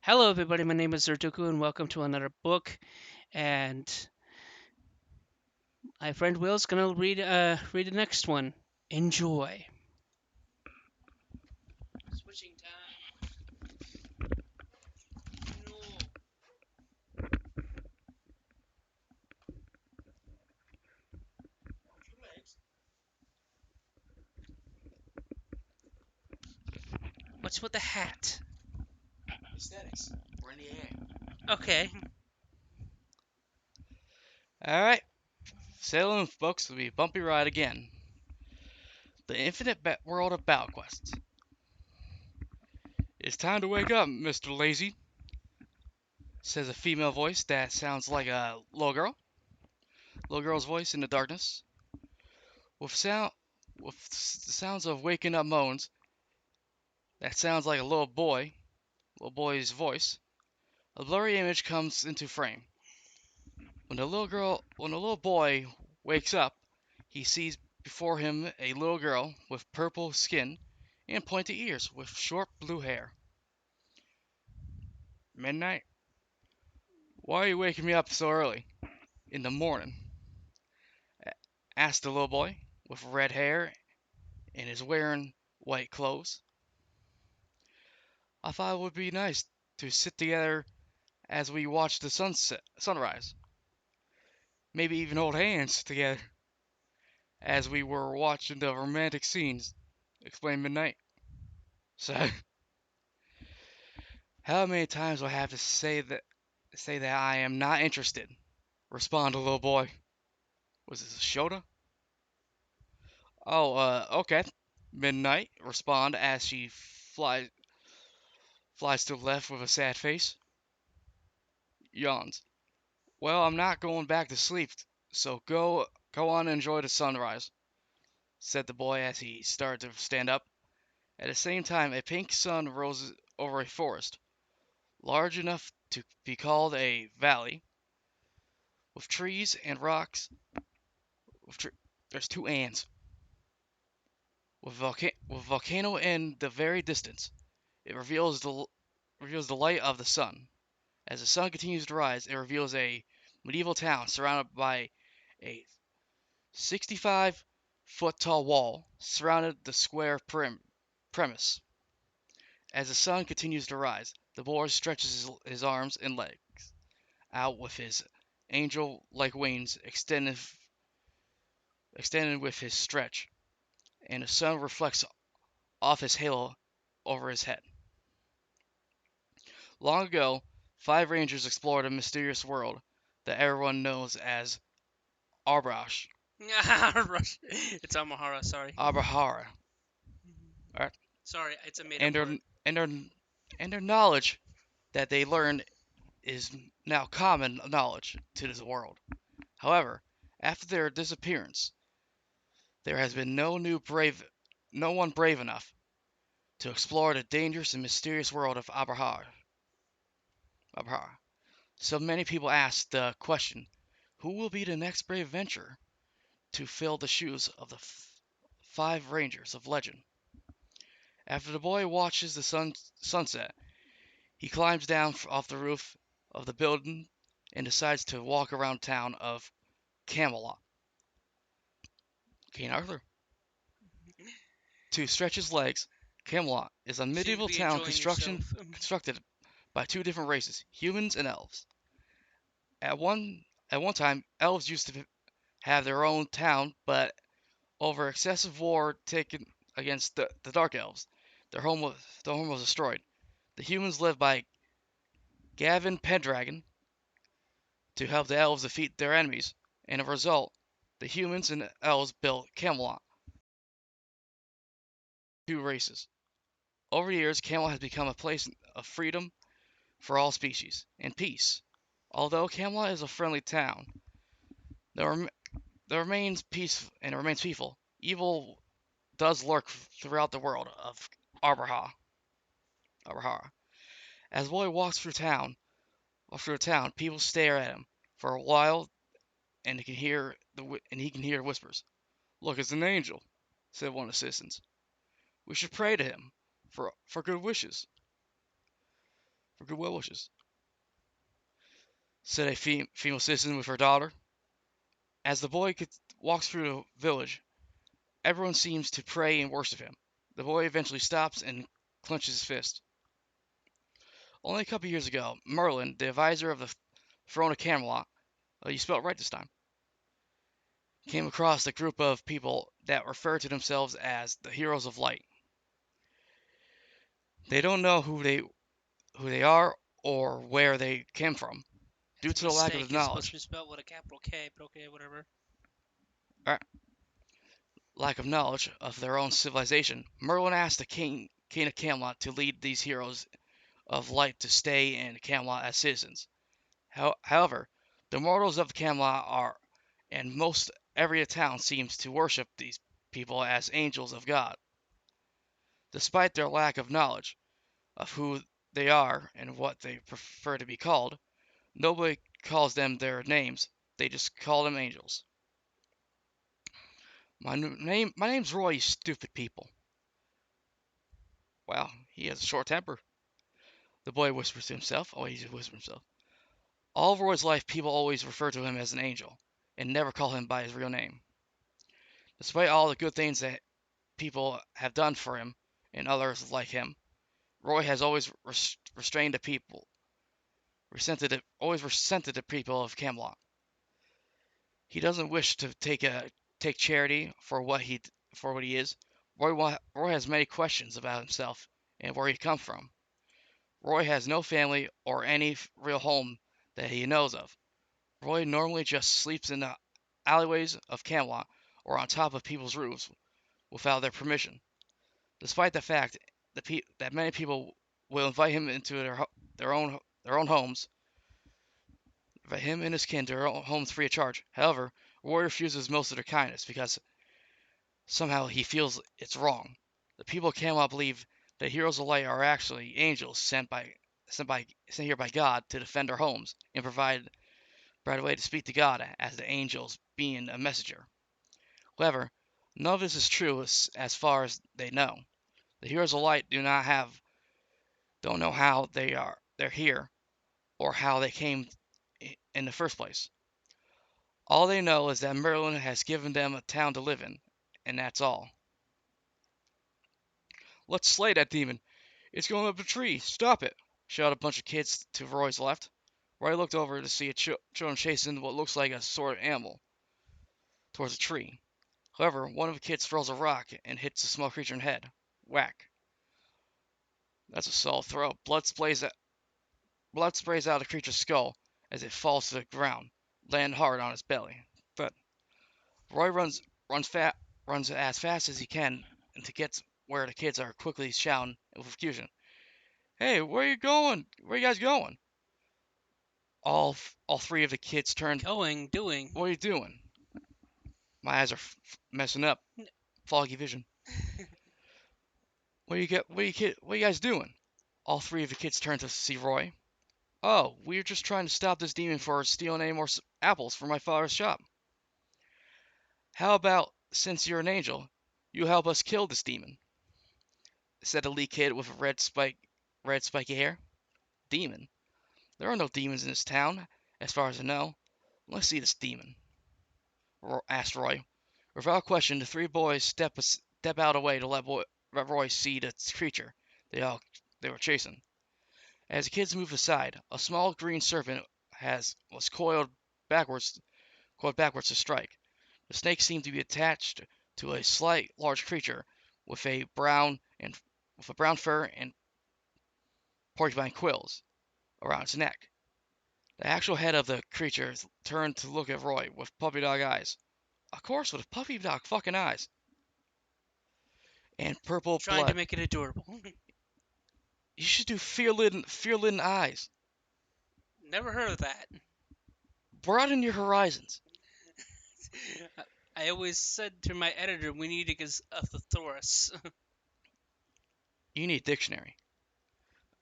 Hello, everybody. My name is Zerduku, and welcome to another book. And my friend Will's gonna read the next one. Enjoy. Switching time. No. What's with the hat? Aesthetics. We're in the air. Okay. Alright, sailing folks will be a bumpy ride again. The infinite world of battle quests. It's time to wake up, Mr. Lazy, says a female voice that sounds like a little girl. Little girl's voice in the darkness. With sound with the sounds of waking up moans, that sounds like a little boy's voice. A blurry image comes into frame. When the little boy wakes up, he sees before him a little girl with purple skin and pointy ears with short blue hair. Midnight? Why are you waking me up so early? In the morning? Asked the little boy with red hair and is wearing white clothes. I thought it would be nice to sit together as we watch the sunrise. Maybe even hold hands together as we were watching the romantic scenes, explained Midnight. So, how many times do I have to say that I am not interested? Respond, little boy. Was this a Shota? Oh, okay. Midnight. Respond as she flies to the left with a sad face. Yawns. Well, I'm not going back to sleep, so go on and enjoy the sunrise, said the boy as he started to stand up. At the same time, a pink sun rose over a forest, large enough to be called a valley, with trees and rocks. With tre- There's two ants. With volcano in the very distance, it reveals the light of the sun. As the sun continues to rise, it reveals a medieval town surrounded by a 65-foot tall wall surrounded the square premise. As the sun continues to rise, the boar stretches his arms and legs out with his angel-like wings extended with his stretch, and the sun reflects off his halo over his head. Long ago, five rangers explored a mysterious world that everyone knows as Arbrash, Rush. It's Armahara. Sorry. Armahara. Right? Sorry, it's a made-up And their word. and their and their knowledge that they learned is now common knowledge to this world. However, after their disappearance, there has been no one brave enough to explore the dangerous and mysterious world of Abrahar. So many people ask the question, who will be the next brave venture to fill the shoes of the five rangers of legend? After the boy watches the sunset, he climbs down off the roof of the building and decides to walk around town of Camelot. King Arthur. To stretch his legs, Camelot is a You seem to medieval be town enjoying yourself. constructed by two different races, humans and elves. At one at one time, elves used to have their own town, but over excessive war taken against the Dark Elves, their home was destroyed. The humans lived by Gavin Pendragon to help the elves defeat their enemies, and as a result, the humans and elves built Camelot, two races. Over the years, Camelot has become a place of freedom for all species and peace. Although Camelot is a friendly town, there, rem- there remains peace and it remains peaceful. Evil does lurk throughout the world of Arbaha. Armahara. As the boy walks through town, people stare at him for a while, and he can hear whispers. "Look, it's an angel," said one of the citizens. "We should pray to him for good wishes." for goodwill wishes," said a female citizen with her daughter. As the boy walks through the village, everyone seems to pray and worship him. The boy eventually stops and clenches his fist. Only a couple years ago, Merlin, the advisor of the throne of Camelot, you spelled it right this time, came across a group of people that refer to themselves as the Heroes of Light. They don't know who they are or where they came from due It's a to the lack of mistake. It's supposed to knowledge. be spelled with a capital K, but okay, whatever. Or lack of knowledge of their own civilization. Merlin asked the king of Camelot to lead these heroes of light to stay in Camelot as citizens. However, the mortals of Camelot are, and most every town seems to worship these people as angels of God. Despite their lack of knowledge of who they are and what they prefer to be called, nobody calls them their names. They just call them angels. My name's Roy, you stupid people. Wow, he has a short temper. The boy whispers to himself. Oh, he just whispers to himself. All of Roy's life, people always refer to him as an angel and never call him by his real name. Despite all the good things that people have done for him and others like him, Roy has always restrained the people, always resented the people of Camelot. He doesn't wish to take charity for what he is. Roy has many questions about himself and where he comes from. Roy has no family or any real home that he knows of. Roy normally just sleeps in the alleyways of Camelot or on top of people's roofs without their permission. Despite the fact that many people will invite him into their own homes, invite him and his kin to their own homes free of charge. However, Roy refuses most of their kindness because somehow he feels it's wrong. The people of Camelot believe that heroes of light are actually angels sent here by God to defend their homes and provide a way to speak to God as the angels being a messenger. However, none of this is true as far as they know. The heroes of light don't know how they're here or how they came in the first place. All they know is that Merlin has given them a town to live in, and that's all. "Let's slay that demon. It's going up a tree. Stop it!" shouted a bunch of kids to Roy's left. Roy looked over to see children chasing what looks like a sort of animal towards a tree. However, one of the kids throws a rock and hits the small creature in the head. Whack. That's a solid throw. Blood sprays out of the creature's skull as it falls to the ground, landing hard on its belly. But Roy runs fat, runs as fast as he can and to get where the kids are quickly shouting with confusion. "Hey, where are you going? Where are you guys going?" All three of the kids turned. Going, doing. "What are you doing?" My eyes are messing up. Foggy vision. What are you guys doing?" All three of the kids turned to see Roy. "Oh, we're just trying to stop this demon from stealing any more apples from my father's shop." "How about, since you're an angel, you help us kill this demon?" said a lead kid with a red spiky hair. "Demon? There are no demons in this town, as far as I know. Let's see this demon," asked Roy. Without question, the three boys step out of the way to let Roy see the creature they they were chasing. As the kids moved aside, a small green serpent was coiled backwards to strike. The snake seemed to be attached to a slight, large creature with a brown and with a brown fur and porcupine quills around its neck. The actual head of the creature turned to look at Roy with puppy dog eyes. Of course, with puppy dog fucking eyes and purple Trying to blood. make it adorable. You should do fear-lidden eyes. Never heard of that. Broaden your horizons. I always said to my editor, we need to get a thesaurus. You need a dictionary.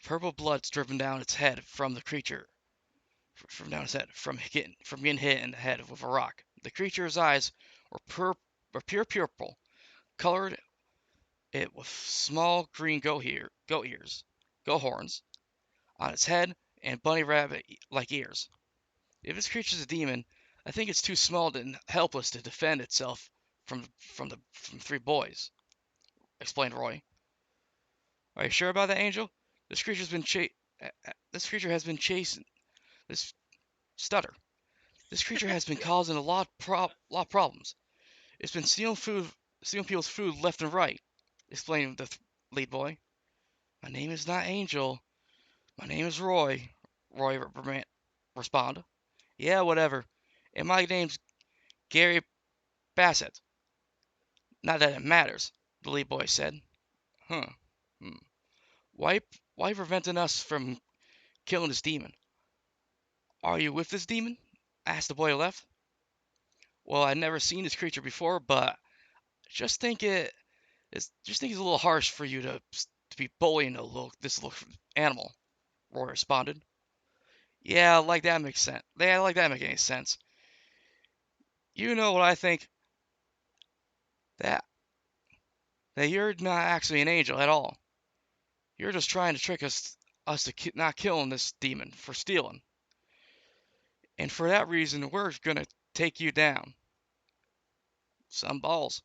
Purple blood's driven down its head from the creature, from down its head, from getting hit in the head with a rock. The creature's eyes were pure purple, colored it with small green goat horns. on its head and bunny rabbit like ears. If this creature's a demon, I think it's too small and helpless to defend itself from three boys, explained Roy. Are you sure about that, Angel? This creature's been this creature has been chasing this stutter. This creature has been causing a lot of problems. It's been stealing people's food left and right, explained the lead boy. My name is not Angel. My name is Roy. Roy responded. Yeah, whatever. And my name's Gary Bassett. Not that it matters, the lead boy said. Huh. Hmm. Why, why preventing us from killing this demon? Are you with this demon? Asked the boy left. Well, I'd never seen this creature before, but just think just think it's a little harsh for you to be bullying this little animal. Roy responded. Yeah, like that makes sense. Yeah, like that make any sense. You know what I think? That that you're not actually an angel at all. You're just trying to trick us to not killing this demon for stealing. And for that reason, we're gonna take you down. Some balls,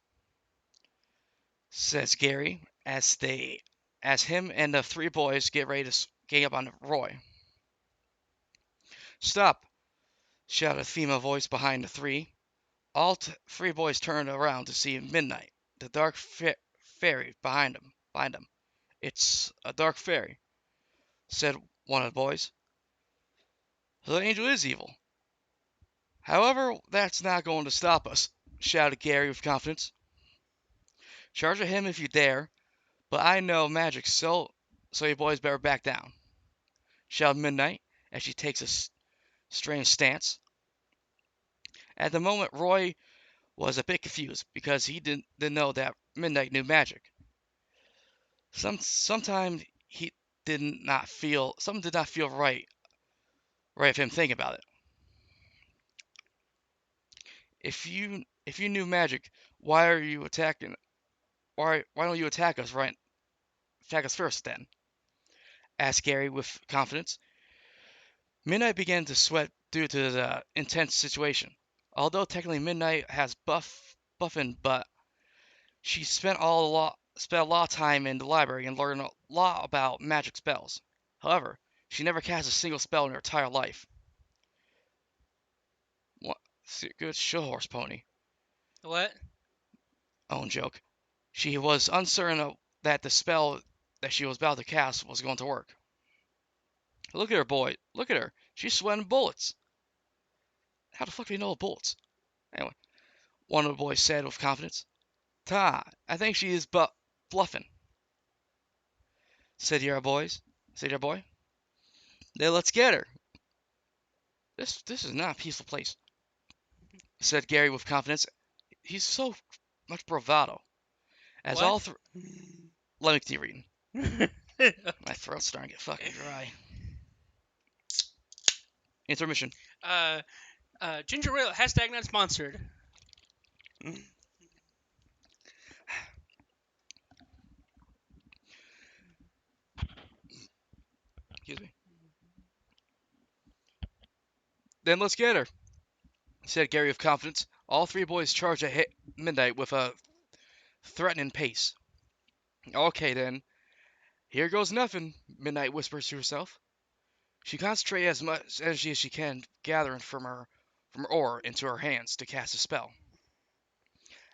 says Gary as him and the three boys get ready to gang up on Roy. Stop! Shouted a female voice behind the three. All three boys turned around to see Midnight, the dark fairy behind them. It's a dark fairy, said one of the boys. The angel is evil. However, that's not going to stop us, shouted Gary with confidence. Charge at him if you dare, but I know magic, so you boys better back down, shouted Midnight as she takes a strange stance. At the moment, Roy was a bit confused because he didn't know that Midnight knew magic. Sometimes he did not feel something did not feel right of him thinking about it. If you knew magic, why are you attacking? Why don't you attack us first then? Asked Gary with confidence. Midnight began to sweat due to the intense situation. Although technically Midnight has buffing, but she spent a lot of time in the library and learned a lot about magic spells. However, she never cast a single spell in her entire life. What? Good show horse pony. What? Own joke. She was uncertain that the spell that she was about to cast was going to work. Look at her, boy. Look at her. She's sweating bullets. How the fuck do you know bullets? Anyway, one of the boys said with confidence. Ta, I think she is bluffing, said your boys. Said your boy. Then let's get her. This is not a peaceful place, said Gary with confidence. He's so much bravado. As What? all three. Let me keep reading. My throat's starting to get fucking dry. Intermission. uh, Ginger Ale hashtag not sponsored. Excuse me. Then let's get her, said Gary with confidence. All three boys charged at midnight with a threatening pace. Okay then, here goes nothing, Midnight whispers to herself. She concentrates as much energy as she can, gathering from her oar into her hands to cast a spell.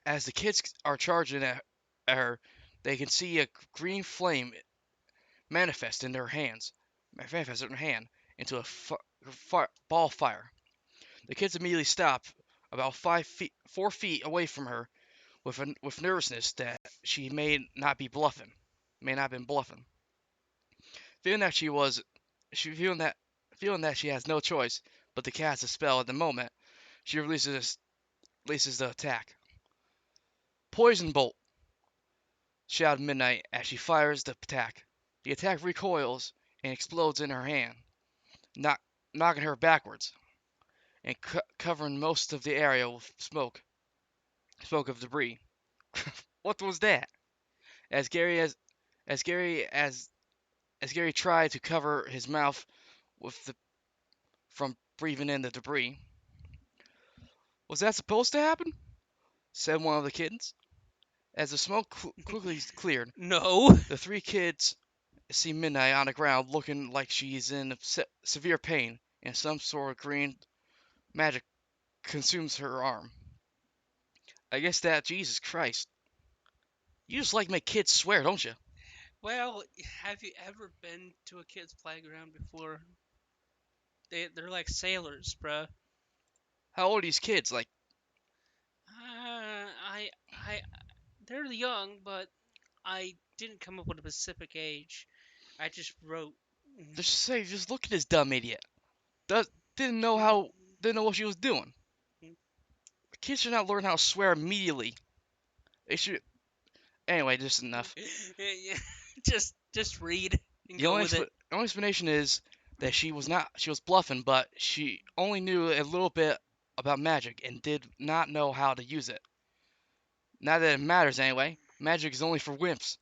As the kids are charging at her, they can see a green flame manifest in her hand into a ball of fire. The kids immediately stop about 4 feet away from her with nervousness that she may not have been bluffing. Feeling that she was, she feeling that she has no choice but to cast a spell at the moment, she releases the attack. Poison bolt! Shouted Midnight as she fires the attack. The attack recoils and explodes in her hand, knock, knocking her backwards and covering most of the area with smoke of debris. What was that? As Gary as as Gary tried to cover his mouth with the from breathing in the debris. Was that supposed to happen? Said one of the kids. As the smoke quickly cleared, No. the three kids see Midnight on the ground looking like she's in severe pain and some sort of green magic consumes her arm. I guess that, Jesus Christ. You just like make kids swear, don't you? Well, have you ever been to a kid's playground before? They're like sailors, bruh. How old are these kids? Like, I they're young, but I didn't come up with a specific age. I just wrote. just look at this dumb idiot. Does, didn't know how, didn't know what she was doing. Kids should not learn how to swear immediately. They should, anyway, just enough. Yeah, just read and The go only, with it. the only explanation is that she was bluffing, but she only knew a little bit about magic and did not know how to use it. Not that it matters anyway. Magic is only for wimps,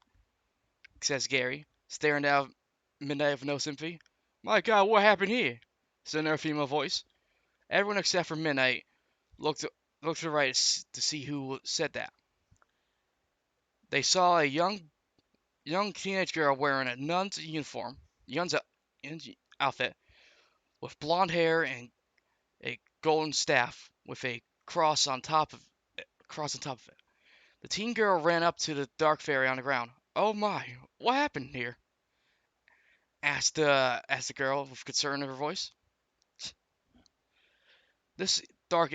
says Gary, staring down Midnight with no sympathy. My God, what happened here? Said another female voice. Everyone except for Midnight looked looked to the right to see who said that. They saw a young teenage girl wearing a nun's outfit, with blonde hair and a golden staff with a cross on top of it. The teen girl ran up to the dark fairy on the ground. Oh my, what happened here? Asked the girl with concern in her voice. This dark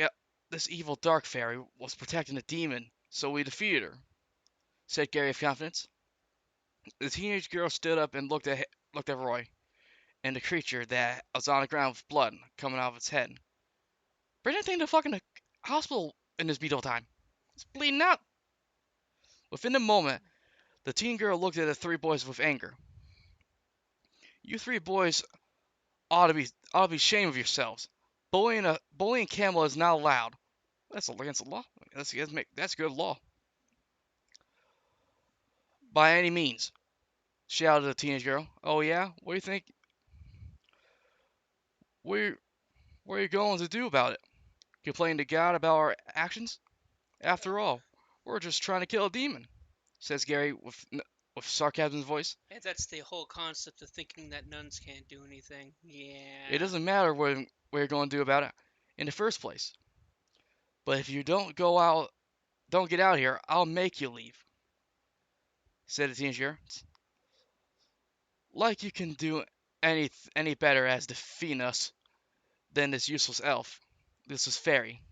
this evil dark fairy was protecting a demon, so we defeated her, said Gary with confidence. The teenage girl stood up and looked at Roy and the creature that was on the ground with blood coming out of its head. Bring that thing to fucking hospital in this beetle time. It's bleeding out. Within a moment, the teen girl looked at the three boys with anger. You three boys ought to be ashamed of yourselves. Bullying camel is not allowed. That's against the law. That's good law. By any means, shouted the teenage girl. Oh yeah? What do you think? What what are you going to do about it? Complain to God about our actions? After all, we're just trying to kill a demon, says Gary with sarcasm in his voice. And that's the whole concept of thinking that nuns can't do anything. It Yeah. doesn't matter what you're going to do about it in the first place. But if you don't get out here, I'll make you leave, said the teenage girl. Like you can do any better as defeating us than this useless elf. This is fairy,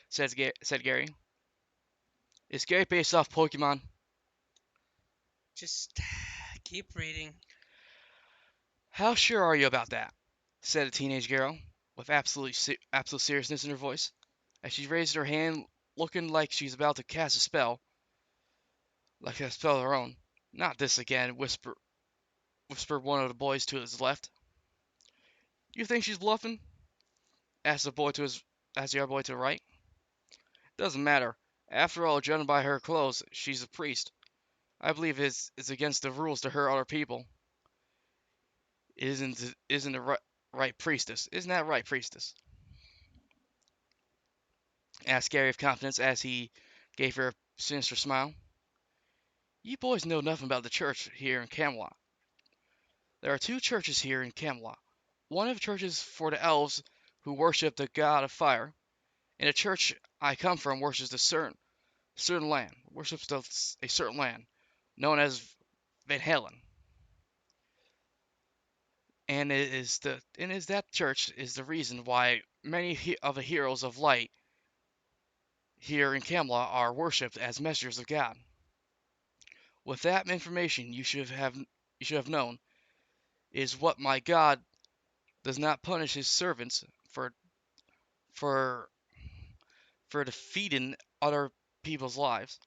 said Gary. Is Gary based off Pokemon? Just keep reading. How sure are you about that? Said a teenage girl, with absolute seriousness in her voice, as she raised her hand, looking like she's about to cast a spell, like a spell of her own. Not this again, whispered one of the boys to his left. You think she's bluffing? Asked the other boy to the right. Doesn't matter. After all, judging by her clothes, she's a priest. I believe it's against the rules to hurt other people. Isn't the right priestess? Isn't that right, priestess? Asked Gary with confidence as he gave her a sinister smile. You boys know nothing about the church here in Camelot. There are two churches here in Camelot. One of the churches for the elves who worship the god of fire, and the church I come from worships a certain land known as Van Halen. And that church is the reason why many of the heroes of light here in Camelot are worshipped as messengers of God. With that information, you should have known is what my God does not punish his servants for for defeating other people's lives,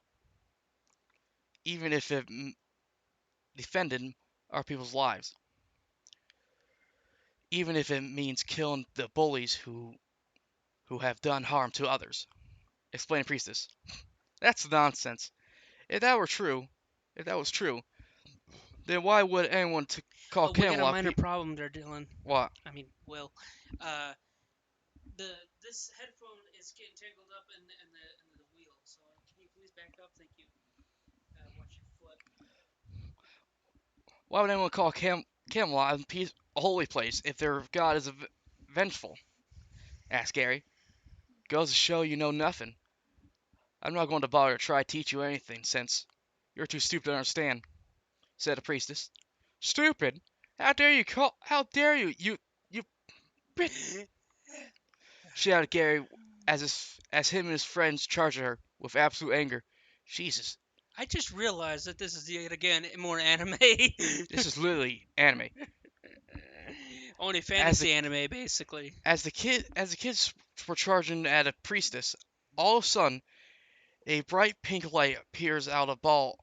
even if it defended our people's lives, even if it means killing the bullies who have done harm to others. Explained priestess. That's nonsense. If that were true, if that was true, Then why would anyone call Oh, we got a Camelot minor problem there, Dylan. what? I mean, Will. Uh, the this headphone is getting tangled up in the wheel. So can you please back up? Thank you. Watch your foot. Why would anyone call Camelot a holy place if their god is vengeful? Asked Gary. Goes to show you know nothing. I'm not going to bother to try to teach you anything, since you're too stupid to understand," said the priestess. "Stupid? How dare you bit!" shouted Gary as him and his friends charged at her with absolute anger. Jesus, I just realized that this is yet again more anime. this is literally anime. Only As the fantasy anime, basically. as the kids were charging at a priestess, all of a sudden a bright pink light appears out of ball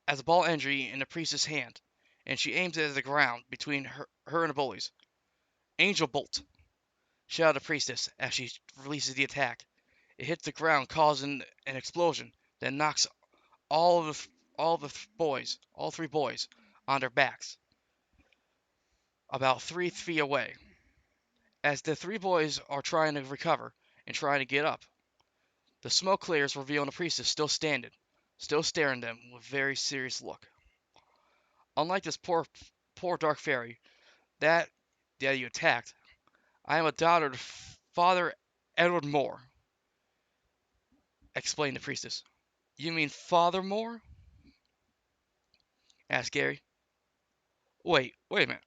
as a ball entry in the priestess' hand, and she aims it at the ground between her and the bullies. "Angel bolt!" shouted the priestess as she releases the attack. It hits the ground, causing an explosion that knocks all three boys, on their backs, about 3 feet away. As the three boys are trying to recover and trying to get up, the smoke clears, revealing the priestess still standing, still staring at them with a very serious look. "Unlike this poor dark fairy that you attacked, I am a daughter of Father Edward Moore," explained the priestess. "You mean Father Moore?" asked Gary. Wait a minute.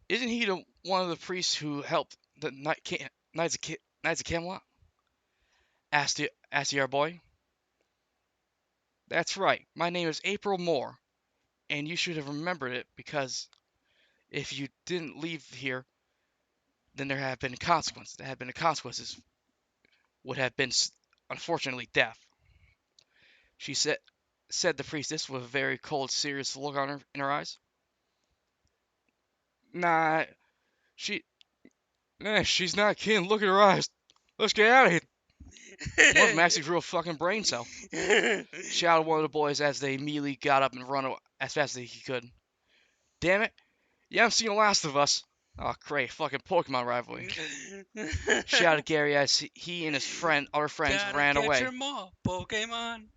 Isn't he one of the priests who helped the Knights of Camelot?" asked the boy. "That's right. My name is April Moore, and you should have remembered it, because if you didn't leave here, then there have been consequences. There have been the consequences would have been, unfortunately, death," she said the priestess with a very cold, serious look in her eyes. "Nah, she, she's not kidding. Look at her eyes. Let's get out of here." "One of them actually grew a fucking brain cell," shouted one of the boys as they immediately got up and run as fast as he could. "Damn it! You haven't seen the last of us." "Oh, great, fucking Pokemon rivalry," shouted Gary as he and his other friends Gotta ran catch away. 'em all, Pokemon.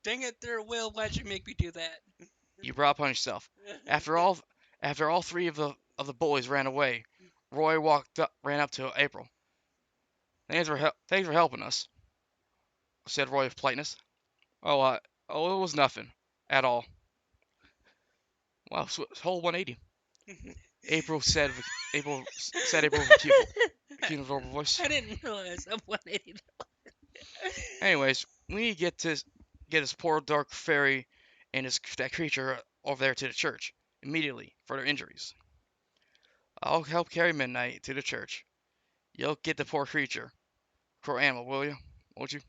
Dang it, there, Will. Why'd you make me do that? "You brought upon yourself." After all, after all three of the bullies ran away, Roy ran up to April. Thanks for helping us," said Roy with politeness. "Oh, it was nothing at all." Wow, whole 180. April said. April with a cute adorable voice. I didn't realize I'm 180. "Anyways, we need to get this poor dark fairy and that creature over there to the church immediately for their injuries. I'll help carry Midnight to the church. You'll get the poor creature, poor animal, will you? Won't you?"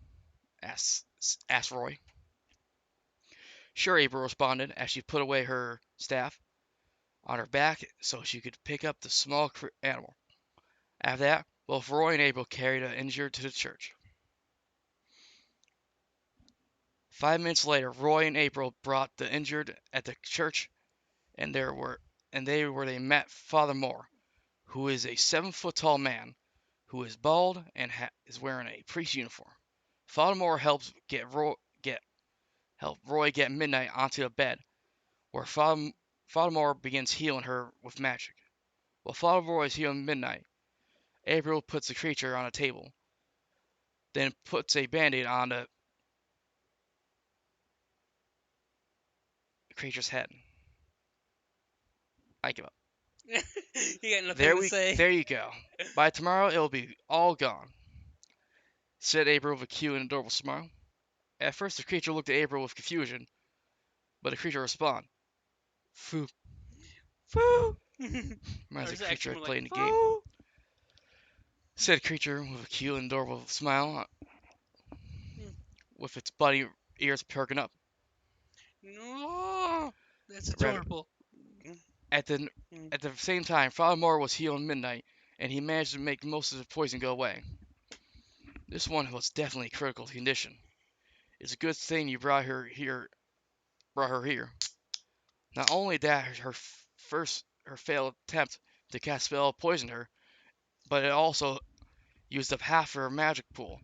asked Roy. "Sure," April responded as she put away her staff on her back so she could pick up the small animal. After that, both Roy and April carried the injured to the church. 5 minutes later, Roy and April brought the injured at the church, and they met Father Moore, who is a 7 foot tall man who is bald and is wearing a priest uniform. Father Moore help Roy get Midnight onto a bed, where Father Moore begins healing her with magic. While Father Roy is healing Midnight, April puts the creature on a table, then puts a band-aid on the creature's head. I give up. You got nothing to say. There you go. By tomorrow, it'll be all gone," said April with a cute and adorable smile. At first, the creature looked at April with confusion, but the creature responded. "Foo," Foo! reminds Or the is it creature actually I more like played in the game, foo? said the creature with a cute and adorable smile, Mm. with its bunny ears perking up. No, that's The rabbit. adorable. At the at the same time, Father Moore was healing Midnight, and he managed to make most of the poison go away. This one was definitely a critical condition. "It's a good thing you brought her here," Not only that, her failed attempt to cast spell poisoned her, but it also used up half her magic pool.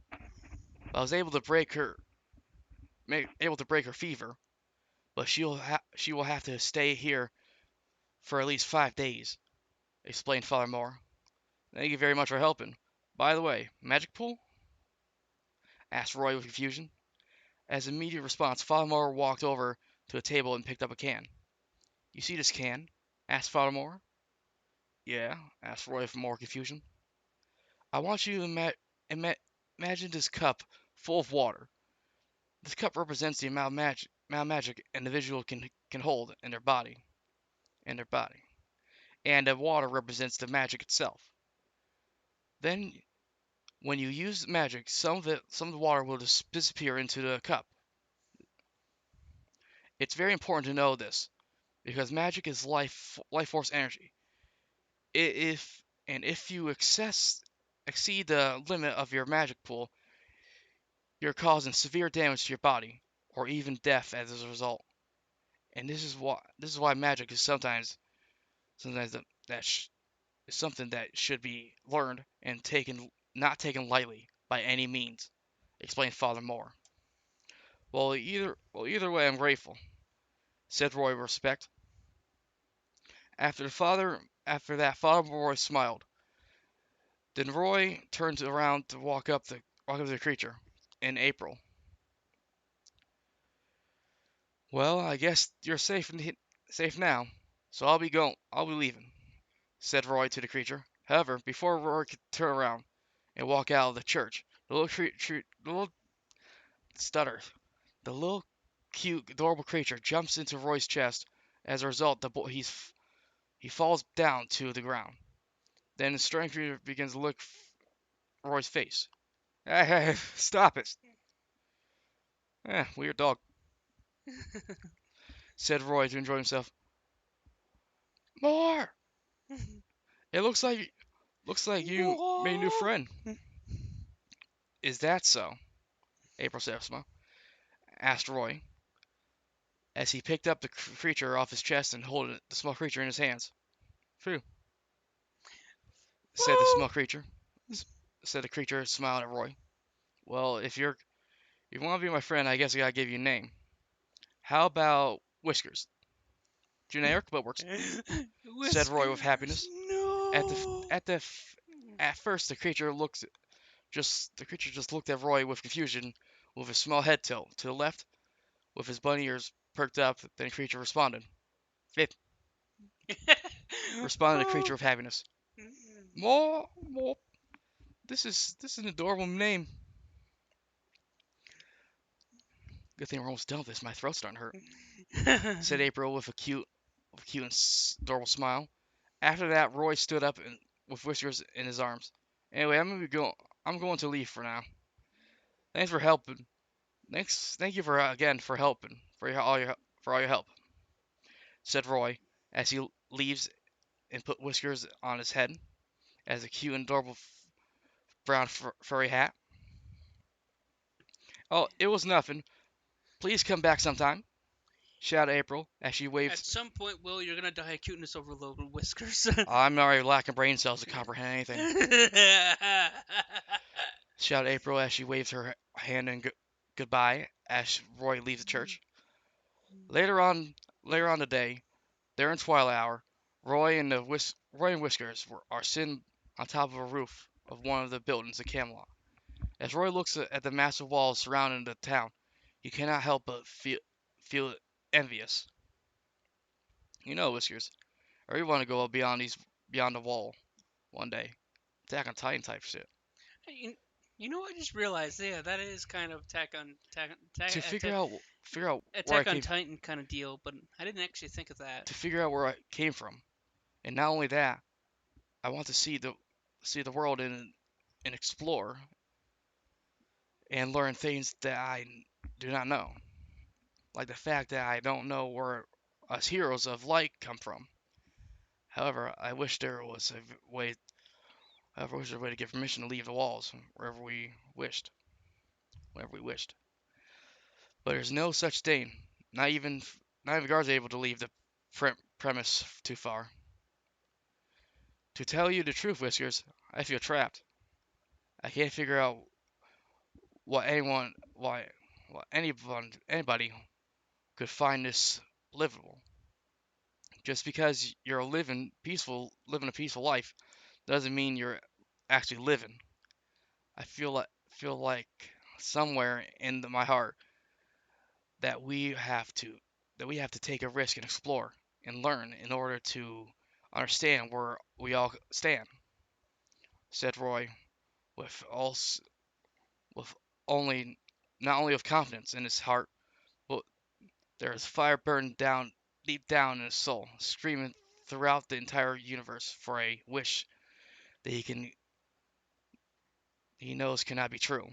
I was able to break her fever, but she will have to stay here for at least 5 days," explained Father Moore. "Thank you very much for helping. By the way, magic pool?" asked Roy with confusion. As an immediate response, Father Moore walked over to a table and picked up a can. "You see this can?" asked Father Moore. "Yeah," asked Roy with more confusion. "I want you to ima- imagine this cup full of water. This cup represents the amount of magic an individual can hold in their body, and the water represents the magic itself. Then, when you use magic, some of the water will disappear into the cup. It's very important to know this because magic is life force energy. If you exceed the limit of your magic pool, you're causing severe damage to your body, or even death as a result. And this is why magic is sometimes is something that should be learned and taken not taken lightly by any means," explained Father Moore. Either way, I'm grateful," said Roy with respect. After that, Father Moore smiled. Then Roy turned around to walk up to the creature. In April. "Well, I guess you're safe now, so I'll be leaving," said Roy to the creature. However, before Roy could turn around and walk out of the church, the little stutter, the little cute, adorable creature jumps into Roy's chest. As a result, he falls down to the ground. Then the strange creature begins to lick Roy's face. "Hey, hey, stop it!" Weird dog," said Roy to enjoy himself. "More! It looks like you made a new Whoa. friend." "Is that so?" April Sepsma asked Roy, as he picked up the creature off his chest and held the small creature in his hands. "Phew," said the Whoa. small creature. Said the creature, smiling at Roy. "Well, if you want to be my friend, I guess I gotta give you a name. How about Whiskers? Generic, but works," said Roy with Whiskers. happiness. At the No. at the at first, the creature just looked at Roy with confusion, with a small head tilt to the left, with his bunny ears perked up. Then the creature responded. It responded the creature Oh. with happiness. More. This is an adorable name. Good thing we're almost done with this. My throat's starting to hurt," said April with a cute and adorable smile. After that, Roy stood up with Whiskers in his arms. "Anyway, I'm going to leave for now. Thanks for helping. Thank you for again for helping for all your help," said Roy as he leaves and put Whiskers on his head as a cute and adorable brown furry hat. "Oh, it was nothing. Please come back sometime," shouted April as she At waved. some point, Will, you're gonna die of cuteness overload with Whiskers. "I'm already lacking brain cells to comprehend anything," shouted April as she waved her hand in goodbye as Roy leaves the church. Later on, later on today, during twilight hour, Roy and Whiskers are sitting on top of a roof of one of the buildings in Camelot. As Roy looks at the massive walls surrounding the town, he cannot help but feel envious. "You know, Whiskers, I really want to go beyond the wall one day. Attack on Titan type shit. you, you know, I just realized, yeah, that is kind of To figure out where I Attack on came Titan kind of deal, but I didn't actually think of that. to figure out where I came from, and not only that, I want to see the world and explore and learn things that I do not know, like the fact that I don't know where us heroes of light come from. However, I wish there was a way. However, I wish there was a way to get permission to leave the walls whenever we wished. But there's no such thing. Not even guards are able to leave premise too far. To tell you the truth, Whiskers, I feel trapped. I can't figure out what anyone, why, what anybody could find this livable. Just because you're living a peaceful life, doesn't mean you're actually living. I feel like somewhere in my heart that we have to take a risk and explore and learn in order to understand where we all stand," said Roy, with all with only not only with confidence in his heart, but there is fire burned down deep down in his soul, screaming throughout the entire universe for a wish that he knows cannot be true,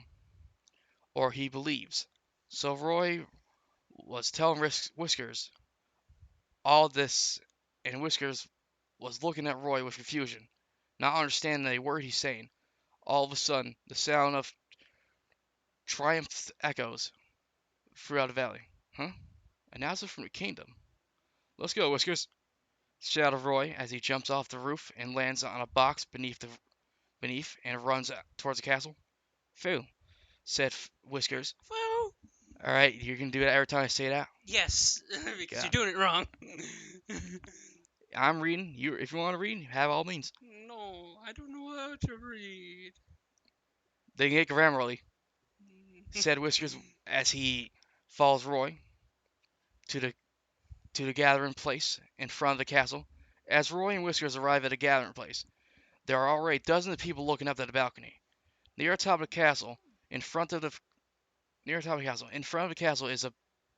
or he believes. So Roy was telling Whiskers all this, and Whiskers was looking at Roy with confusion, not understanding a word he's saying. All of a sudden, the sound of triumph echoes throughout the valley. Huh? Announcement from the kingdom. Let's go, Whiskers! Shouted Roy as he jumps off the roof and lands on a box beneath and runs towards the castle. Phew, said Whiskers. Woo! All right, you can do that every time I say that. Yes, because you're God, doing it wrong. I'm reading. You, if you want to read, have all means. No, I don't know how to read. They get Grammarly, said Whiskers as he follows Roy to the to the gathering place in front of the castle. As Roy and Whiskers arrive at the gathering place, there are already dozens of people looking up at the balcony. Near the top of the castle, in front of the near the top of the castle, in front of the castle is a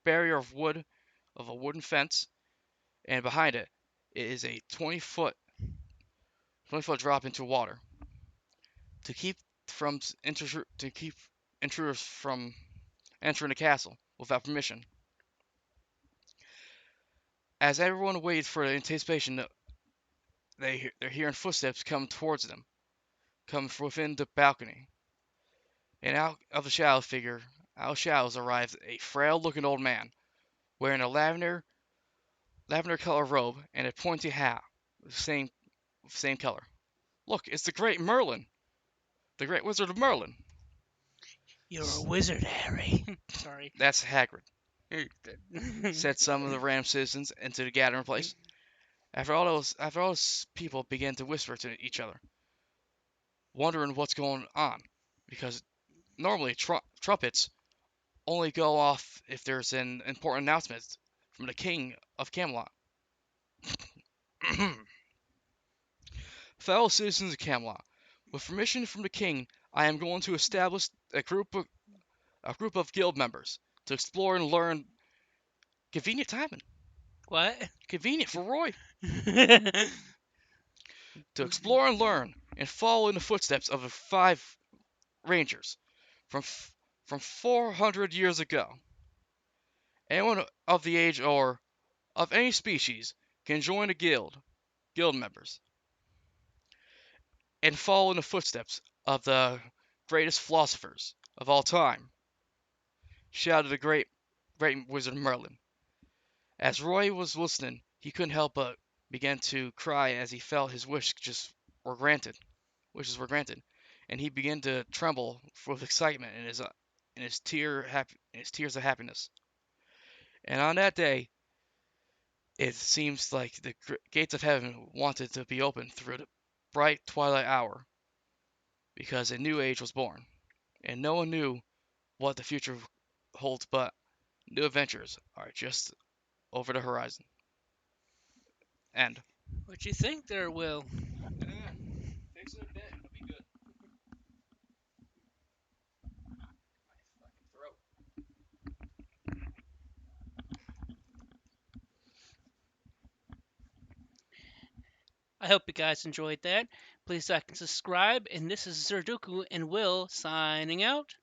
barrier of a wooden fence, and behind it is a 20-foot drop into water to keep from to keep intruders from entering the castle without permission. As everyone waits for the anticipation, they're hearing footsteps come towards them, come from within the balcony. And out of shadows arrives a frail-looking old man wearing a lavender colored robe and a pointy hat, same same color. Look, it's the great Merlin, the great wizard of Merlin. You're a wizard, Harry. Sorry. That's Hagrid, said some of the random citizens into the gathering place. After all those people began to whisper to each other, wondering what's going on, because normally trumpets only go off if there's an important announcement from the king of Camelot. Fellow citizens of Camelot, with permission from the king, I am going to establish a group of guild members to explore and learn. Convenient timing. What? Convenient for Roy. To explore and learn and follow in the footsteps of the five rangers from from 400 years ago. Anyone of the age or of any species can join the guild members, and follow in the footsteps of the greatest philosophers of all time, shouted the great wizard Merlin. As Roy was listening, he couldn't help but begin to cry as he felt his were granted, wishes were granted, and he began to tremble with excitement in his tears of happiness. And on that day, it seems like the gates of heaven wanted to be opened through the bright twilight hour, because a new age was born, and no one knew what the future holds, but new adventures are just over the horizon. End. What you think there, Will? Fix it a bit, it'll be good. Throat. I hope you guys enjoyed that. Please like and subscribe. And this is Zerduku and Will signing out.